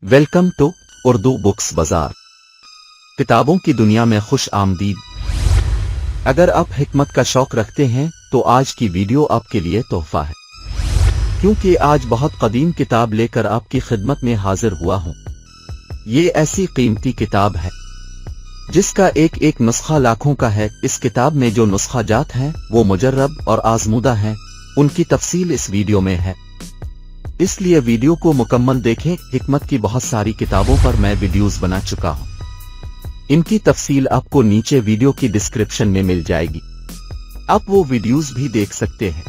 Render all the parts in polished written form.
Welcome to Urdu books बाजार। किताबों की दुनिया में खुश आमदीद। अगर आप हिकमत का शौक रखते हैं तो आज की वीडियो आपके लिए तोहफा है, क्योंकि आज बहुत कदीम किताब लेकर आपकी खिदमत में हाजिर हुआ हूं। ये ऐसी कीमती किताब है जिसका एक एक नुस्खा लाखों का है। इस किताब में जो नुस्खा जात हैं वो मुजर्रब और आजमूदा हैं, उनकी तफसील इस वीडियो में है, इसलिए वीडियो को मुकम्मल देखें। हिकमत की बहुत सारी किताबों पर मैं वीडियोस बना चुका हूं, इनकी तफसील आपको नीचे वीडियो की डिस्क्रिप्शन में मिल जाएगी, आप वो वीडियोस भी देख सकते हैं।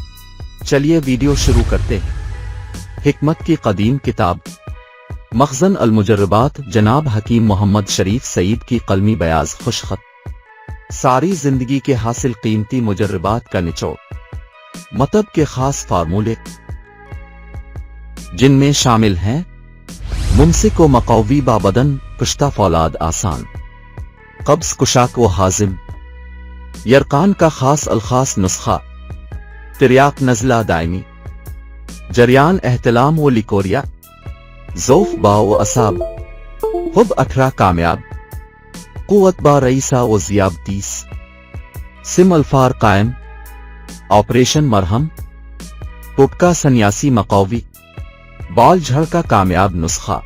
चलिए वीडियो शुरू करते हैं। हिकमत की कदीम किताब मखज़न अल-मुजर्रबात जनाब हकीम मोहम्मद शरीफ सईद की कलमी बयाज खुशखत। सारी जिंदगी के हासिल कीमती मुजर्रबात का निचोड़, मतलब के खास फार्मूले, जिनमें शामिल हैं मुमसिक व मकौवी बाबदन, कुश्ता फौलाद आसान, कब्ज़ कुशाक व हाजिम, यरकान का खास अलखास नुस्खा, तिरयाक नज़ला दायमी, जरियान एहतलाम व लिकोरिया, ज़ौफ़ बा व असाब, खुब 18 कामयाब, कुव्वत बा रईसा व ज़ियाब 30, सिम अल्फार कायम, ऑपरेशन मरहम, टोटका सन्यासी मकौवी, बाल झड़ का कामयाब नुस्खा,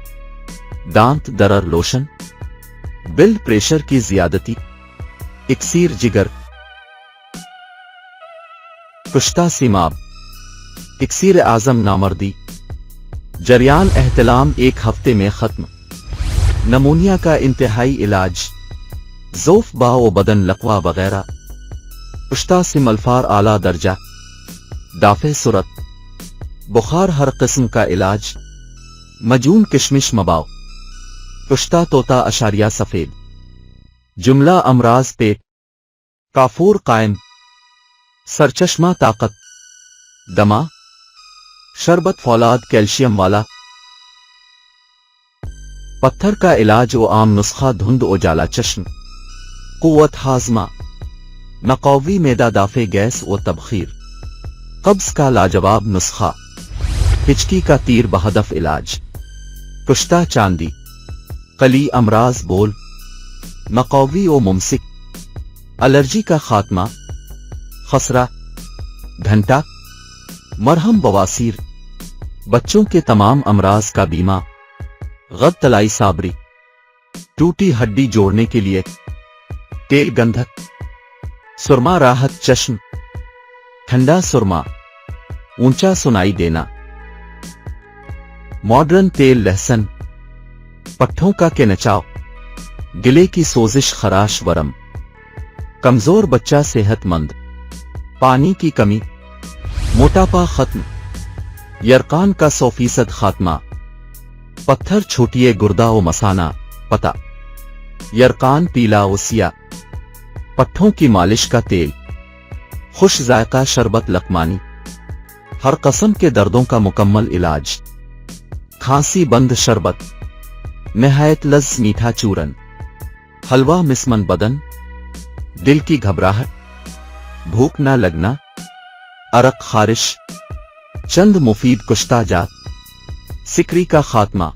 दांत दरर लोशन, ब्लड प्रेशर की जियादती, इक्सीर जिगर, कुश्ता सिमाब, इक्सीर आजम नामर्दी, जरियान एहतलाम 1 हफ्ते में खत्म, नमूनिया का इंतहाई इलाज, ज़ौफ़ बा व बदन लकवा वगैरह, कुश्ता सिम अल्फार आला दर्जा, दाफे सुरत, बुखार हर किस्म का इलाज, मजून किशमिश मबाव, कुश्ता तोता अशारिया सफेद, जुमला अमराज पेट, काफूर कायम, सरचश्मा ताकत, दमा, शरबत फौलाद कैल्शियम वाला, पत्थर का इलाज व आम नुस्खा धुंध उजाला चश्म, कुव्वत हाजमा, मकौवी मैदा दाफे गैस व तबखीर, कब्ज का लाजवाब नुस्खा, हिचकी का तीर बहदफ इलाज, कुश्ता चांदी, कली अमराज बोल, मकौवी व मुमसिक, एलर्जी का खात्मा, खसरा, घंटा, मरहम बवासीर, बच्चों के तमाम अमराज का बीमा, गद तलाई साबरी, टूटी हड्डी जोड़ने के लिए, तेल गंधक, सुरमा राहत चश्म, ठंडा सुरमा, ऊंचा सुनाई देना, मॉडर्न तेल लहसुन, पट्ठों का के नचाव, गिले की सोजिश खराश वरम, कमजोर बच्चा सेहतमंद, पानी की कमी, मोटापा खत्म, यरकान का 100% खात्मा, पत्थर छूटिए गुर्दा व मसाना पता, यरकान पीला व सिया, पट्ठों की मालिश का तेल, खुश जायका शरबत लकमानी, हर कस्म के दर्दों का मुकम्मल इलाज, खांसी बंद शरबत, निहायत लज़ मीठा चूरन, हलवा मिसमन बदन, दिल की घबराहट, भूख न लगना, अरक खारिश, चंद मुफीद कुश्ता जात, सिकरी का खात्मा,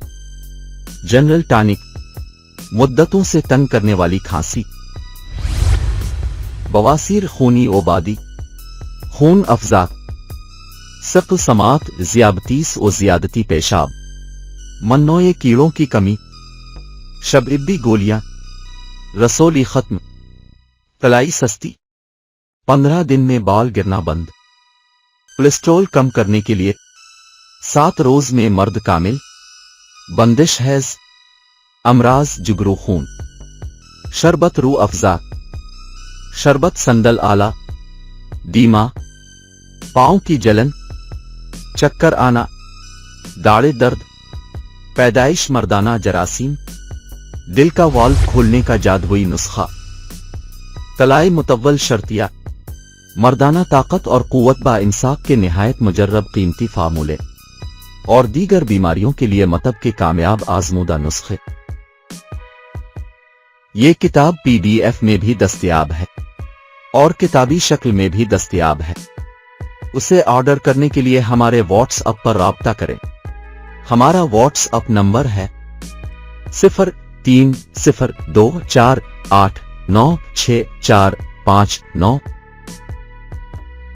जनरल टॉनिक, मुद्दतों से तंग करने वाली खांसी, बवासीर खूनी ओबादी, खून अफजा, सख्त समात ज़ियाबतीस व ज़ियादती पेशाब, मन्नोए कीड़ों की कमी, शबइब्बी गोलियां, रसोली खत्म, तलाई सस्ती, 15 दिन में बाल गिरना बंद, कोलेस्ट्रॉल कम करने के लिए 7 रोज में मर्द कामिल, बंदिश हैज, अमराज जुगरू खून, शरबत रू अफजा, शरबत संदल आला, दीमा, पांव की जलन, चक्कर आना, दाढ़े दर्द, पैदाइश मर्दाना जरासीम, दिल का वाल्व खोलने का जादुई नुस्खा, तलाई मुतव्वल शर्तिया, मर्दाना ताकत और कुव्वत बा इंसाफ के निहायत मुजर्रब कीमती फार्मूले, और दीगर बीमारियों के लिए मतलब के कामयाब आजमूदा नुस्खे। ये किताब PDF में भी दस्तयाब है और किताबी शक्ल में भी दस्तयाब है। उसे ऑर्डर करने के लिए हमारे व्हाट्सएप पर राब्ता करें। हमारा व्हाट्सएप नंबर है 0302489645 9।